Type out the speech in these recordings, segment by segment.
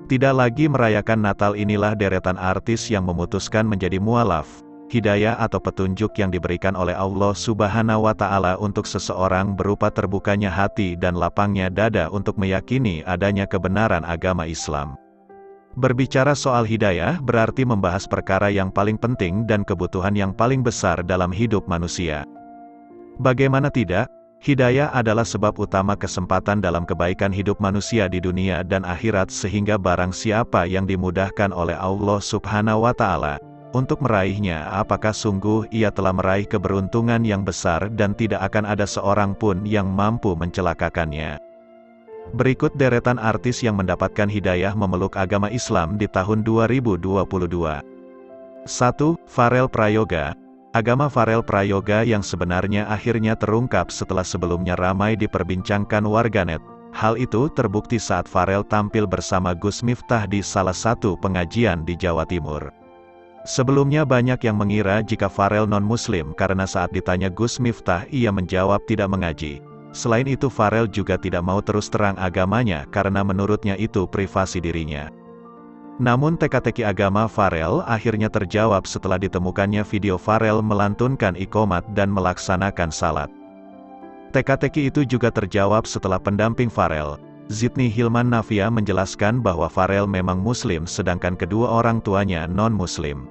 Tidak lagi merayakan Natal, inilah deretan artis yang memutuskan menjadi mualaf. Hidayah atau petunjuk yang diberikan oleh Allah Subhanahu wa Ta'ala untuk seseorang berupa terbukanya hati dan lapangnya dada untuk meyakini adanya kebenaran agama Islam. Berbicara soal hidayah berarti membahas perkara yang paling penting dan kebutuhan yang paling besar dalam hidup manusia. Bagaimana tidak? Hidayah adalah sebab utama kesempatan dalam kebaikan hidup manusia di dunia dan akhirat, sehingga barang siapa yang dimudahkan oleh Allah Subhanahu wa Ta'ala untuk meraihnya, apakah sungguh ia telah meraih keberuntungan yang besar dan tidak akan ada seorang pun yang mampu mencelakakannya. Berikut deretan artis yang mendapatkan hidayah memeluk agama Islam di tahun 2022. 1. Pharrell Prayoga. Agama Pharrell Prayoga yang sebenarnya akhirnya terungkap setelah sebelumnya ramai diperbincangkan warganet. Hal itu terbukti saat Pharrell tampil bersama Gus Miftah di salah satu pengajian di Jawa Timur. Sebelumnya banyak yang mengira jika Pharrell non-muslim karena saat ditanya Gus Miftah ia menjawab tidak mengaji. Selain itu Pharrell juga tidak mau terus terang agamanya karena menurutnya itu privasi dirinya. Namun teka-teki agama Pharrell akhirnya terjawab setelah ditemukannya video Pharrell melantunkan iqomat dan melaksanakan salat. Teka-teki itu juga terjawab setelah pendamping Pharrell, Zidni Hilman Navia, menjelaskan bahwa Pharrell memang muslim sedangkan kedua orang tuanya non-muslim.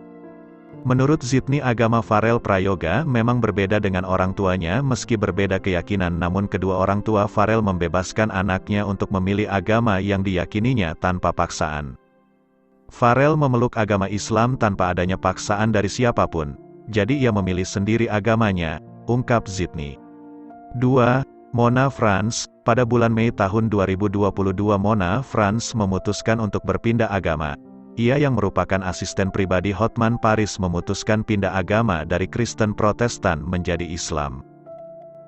Menurut Zidni, agama Pharrell Prayoga memang berbeda dengan orang tuanya meski berbeda keyakinan, namun kedua orang tua Pharrell membebaskan anaknya untuk memilih agama yang diyakininya tanpa paksaan. Pharrell memeluk agama Islam tanpa adanya paksaan dari siapapun, jadi ia memilih sendiri agamanya, ungkap Zidni. 2. Mona Franz. Pada bulan Mei tahun 2022 Mona Franz memutuskan untuk berpindah agama. Ia yang merupakan asisten pribadi Hotman Paris memutuskan pindah agama dari Kristen Protestan menjadi Islam.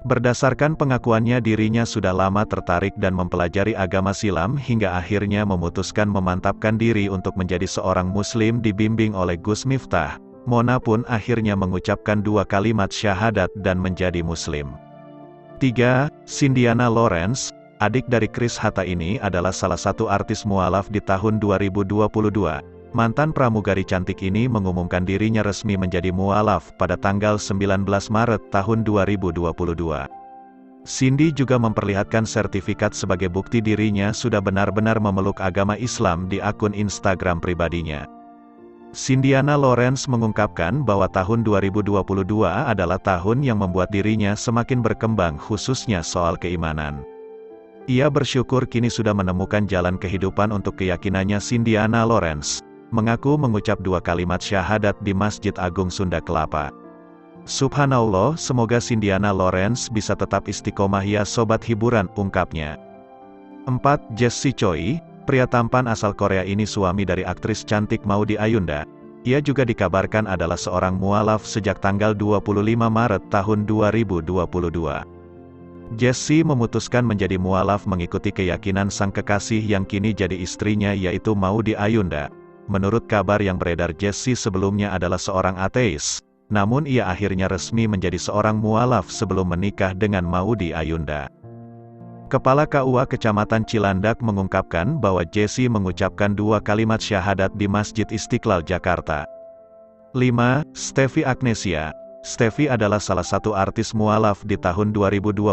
Berdasarkan pengakuannya, dirinya sudah lama tertarik dan mempelajari agama Silam hingga akhirnya memutuskan memantapkan diri untuk menjadi seorang muslim dibimbing oleh Gus Miftah. Mona pun akhirnya mengucapkan 2 kalimat syahadat dan menjadi muslim. 3. Cindiana Lawrence. Adik dari Chris Hatta ini adalah salah satu artis mualaf di tahun 2022. Mantan pramugari cantik ini mengumumkan dirinya resmi menjadi mualaf pada tanggal 19 Maret tahun 2022. Cindy juga memperlihatkan sertifikat sebagai bukti dirinya sudah benar-benar memeluk agama Islam di akun Instagram pribadinya. Cindiana Lawrence mengungkapkan bahwa tahun 2022 adalah tahun yang membuat dirinya semakin berkembang khususnya soal keimanan. Ia bersyukur kini sudah menemukan jalan kehidupan untuk keyakinannya. Cindiana Lawrence mengaku mengucap 2 kalimat syahadat di Masjid Agung Sunda Kelapa. Subhanallah, semoga Cindiana Lawrence bisa tetap istiqomah ya sobat hiburan, ungkapnya. 4. Jessie Choi. Pria tampan asal Korea ini suami dari aktris cantik Maudy Ayunda. Ia juga dikabarkan adalah seorang mualaf sejak tanggal 25 Maret tahun 2022. Jessie memutuskan menjadi mualaf mengikuti keyakinan sang kekasih yang kini jadi istrinya, yaitu Maudy Ayunda. Menurut kabar yang beredar, Jessie sebelumnya adalah seorang ateis, namun ia akhirnya resmi menjadi seorang mualaf sebelum menikah dengan Maudy Ayunda. Kepala KUA Kecamatan Cilandak mengungkapkan bahwa Jessie mengucapkan 2 kalimat syahadat di Masjid Istiqlal, Jakarta. 5. Stefy Agnesia. Stefy adalah salah satu artis mualaf di tahun 2022.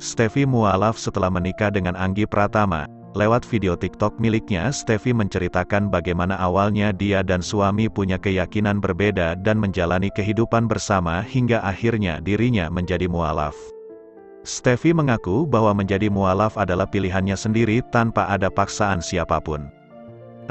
Stefy mualaf setelah menikah dengan Anggi Pratama. Lewat video TikTok miliknya, Stefy menceritakan bagaimana awalnya dia dan suami punya keyakinan berbeda dan menjalani kehidupan bersama hingga akhirnya dirinya menjadi mualaf. Stefy mengaku bahwa menjadi mualaf adalah pilihannya sendiri tanpa ada paksaan siapapun.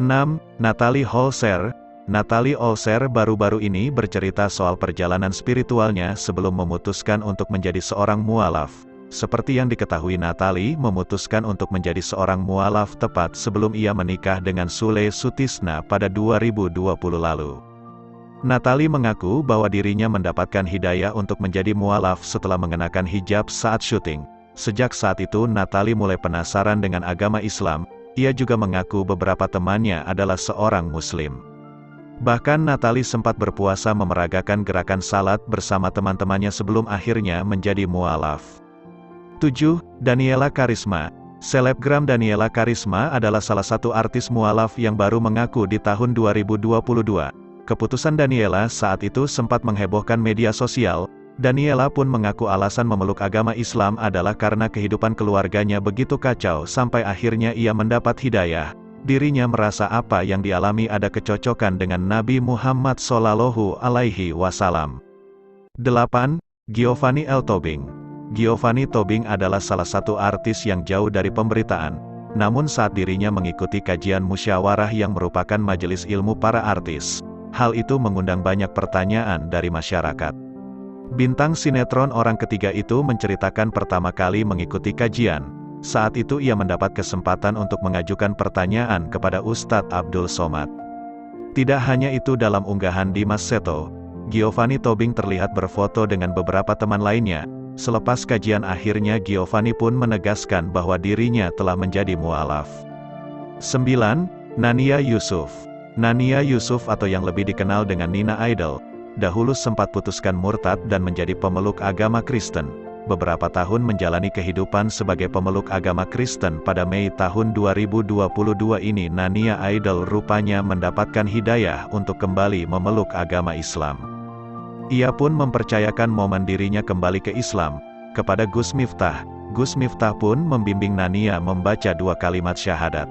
6. Natalie Holzer. Natalie Holzer baru-baru ini bercerita soal perjalanan spiritualnya sebelum memutuskan untuk menjadi seorang mualaf. Seperti yang diketahui, Natalie memutuskan untuk menjadi seorang mualaf tepat sebelum ia menikah dengan Sule Sutisna pada 2020 lalu. Natalie mengaku bahwa dirinya mendapatkan hidayah untuk menjadi mualaf setelah mengenakan hijab saat syuting. Sejak saat itu Natalie mulai penasaran dengan agama Islam. Ia juga mengaku beberapa temannya adalah seorang muslim. Bahkan Natalie sempat berpuasa memeragakan gerakan salat bersama teman-temannya sebelum akhirnya menjadi mualaf. 7. Daniela Karisma. Selebgram Daniela Karisma adalah salah satu artis mualaf yang baru mengaku di tahun 2022. Keputusan Daniela saat itu sempat menghebohkan media sosial. Daniela pun mengaku alasan memeluk agama Islam adalah karena kehidupan keluarganya begitu kacau sampai akhirnya ia mendapat hidayah. Dirinya merasa apa yang dialami ada kecocokan dengan Nabi Muhammad SAW. 8. Giovanni L. Tobing. Giovanni Tobing adalah salah satu artis yang jauh dari pemberitaan. Namun saat dirinya mengikuti kajian musyawarah yang merupakan majelis ilmu para artis, hal itu mengundang banyak pertanyaan dari masyarakat. Bintang sinetron Orang Ketiga itu menceritakan pertama kali mengikuti kajian. Saat itu ia mendapat kesempatan untuk mengajukan pertanyaan kepada Ustadz Abdul Somad. Tidak hanya itu, dalam unggahan Dimas Seto, Giovanni Tobing terlihat berfoto dengan beberapa teman lainnya. Selepas kajian akhirnya Giovanni pun menegaskan bahwa dirinya telah menjadi mualaf. 9. Nania Yusuf. Nania Yusuf atau yang lebih dikenal dengan Nina Idol, dahulu sempat putuskan murtad dan menjadi pemeluk agama Kristen. Beberapa tahun menjalani kehidupan sebagai pemeluk agama Kristen. Pada Mei tahun 2022 ini Nania Idol rupanya mendapatkan hidayah untuk kembali memeluk agama Islam. Ia pun mempercayakan momen dirinya kembali ke Islam kepada Gus Miftah. Gus Miftah pun membimbing Nania membaca 2 kalimat syahadat.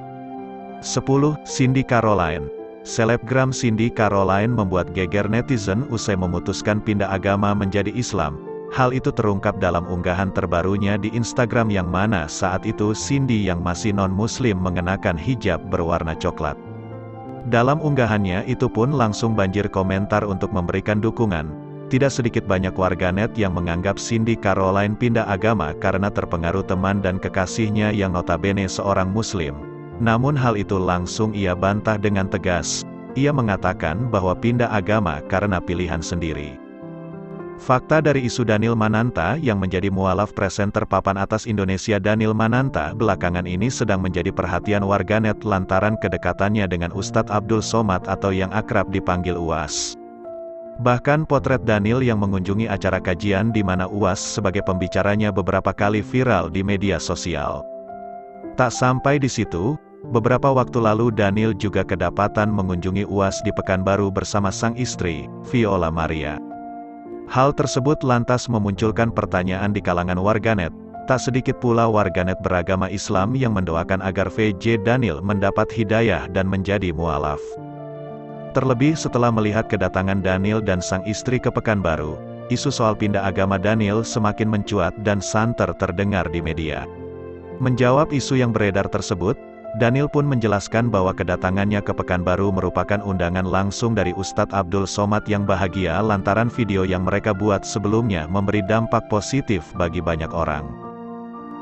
10. Cindy Caroline. Selebgram Cindy Caroline membuat geger netizen usai memutuskan pindah agama menjadi Islam. Hal itu terungkap dalam unggahan terbarunya di Instagram yang mana saat itu Cindy yang masih non-muslim mengenakan hijab berwarna coklat. Dalam unggahannya itu pun langsung banjir komentar untuk memberikan dukungan. Tidak sedikit banyak warganet yang menganggap Cindy Caroline pindah agama karena terpengaruh teman dan kekasihnya yang notabene seorang muslim. Namun hal itu langsung ia bantah dengan tegas. Ia mengatakan bahwa pindah agama karena pilihan sendiri. Fakta dari isu Daniel Mananta yang menjadi mualaf. Presenter papan atas Indonesia Daniel Mananta belakangan ini sedang menjadi perhatian warganet lantaran kedekatannya dengan Ustadz Abdul Somad atau yang akrab dipanggil UAS. Bahkan potret Daniel yang mengunjungi acara kajian di mana UAS sebagai pembicaranya beberapa kali viral di media sosial. Tak sampai di situ, beberapa waktu lalu Daniel juga kedapatan mengunjungi UAS di Pekanbaru bersama sang istri, Viola Maria. Hal tersebut lantas memunculkan pertanyaan di kalangan warganet. Tak sedikit pula warganet beragama Islam yang mendoakan agar VJ Daniel mendapat hidayah dan menjadi mualaf. Terlebih setelah melihat kedatangan Daniel dan sang istri ke Pekanbaru, isu soal pindah agama Daniel semakin mencuat dan santer terdengar di media. Menjawab isu yang beredar tersebut, Daniel pun menjelaskan bahwa kedatangannya ke Pekanbaru merupakan undangan langsung dari Ustadz Abdul Somad yang bahagia lantaran video yang mereka buat sebelumnya memberi dampak positif bagi banyak orang.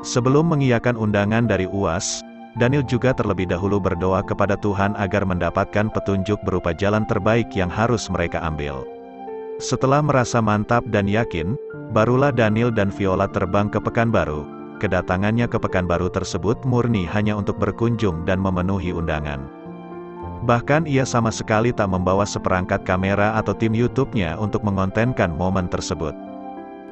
Sebelum mengiyakan undangan dari UAS, Daniel juga terlebih dahulu berdoa kepada Tuhan agar mendapatkan petunjuk berupa jalan terbaik yang harus mereka ambil. Setelah merasa mantap dan yakin, barulah Daniel dan Viola terbang ke Pekanbaru. Kedatangannya ke Pekanbaru tersebut murni hanya untuk berkunjung dan memenuhi undangan. Bahkan ia sama sekali tak membawa seperangkat kamera atau tim YouTube-nya untuk mengontenkan momen tersebut.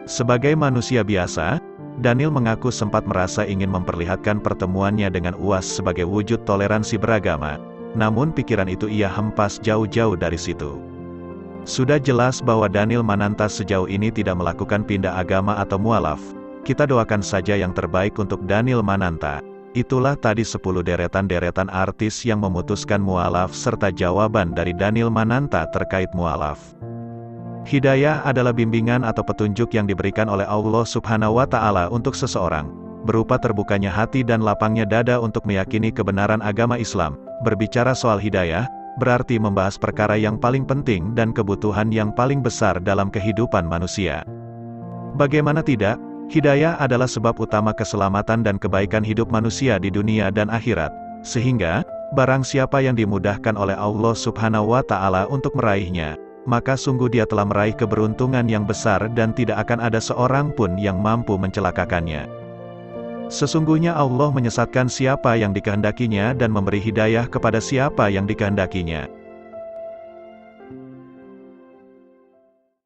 Sebagai manusia biasa, Daniel mengaku sempat merasa ingin memperlihatkan pertemuannya dengan UAS sebagai wujud toleransi beragama, namun pikiran itu ia hempas jauh-jauh dari situ. Sudah jelas bahwa Daniel Mananta sejauh ini tidak melakukan pindah agama atau mualaf. Kita doakan saja yang terbaik untuk Daniel Mananta. Itulah tadi 10 deretan-deretan artis yang memutuskan mualaf serta jawaban dari Daniel Mananta terkait mualaf. Hidayah adalah bimbingan atau petunjuk yang diberikan oleh Allah Subhanahu wa Ta'ala untuk seseorang, berupa terbukanya hati dan lapangnya dada untuk meyakini kebenaran agama Islam. Berbicara soal hidayah, berarti membahas perkara yang paling penting dan kebutuhan yang paling besar dalam kehidupan manusia. Bagaimana tidak, hidayah adalah sebab utama keselamatan dan kebaikan hidup manusia di dunia dan akhirat, sehingga, barang siapa yang dimudahkan oleh Allah Subhanahu wa Ta'ala untuk meraihnya, maka sungguh dia telah meraih keberuntungan yang besar dan tidak akan ada seorang pun yang mampu mencelakakannya. Sesungguhnya Allah menyesatkan siapa yang dikehendakinya dan memberi hidayah kepada siapa yang dikehendakinya.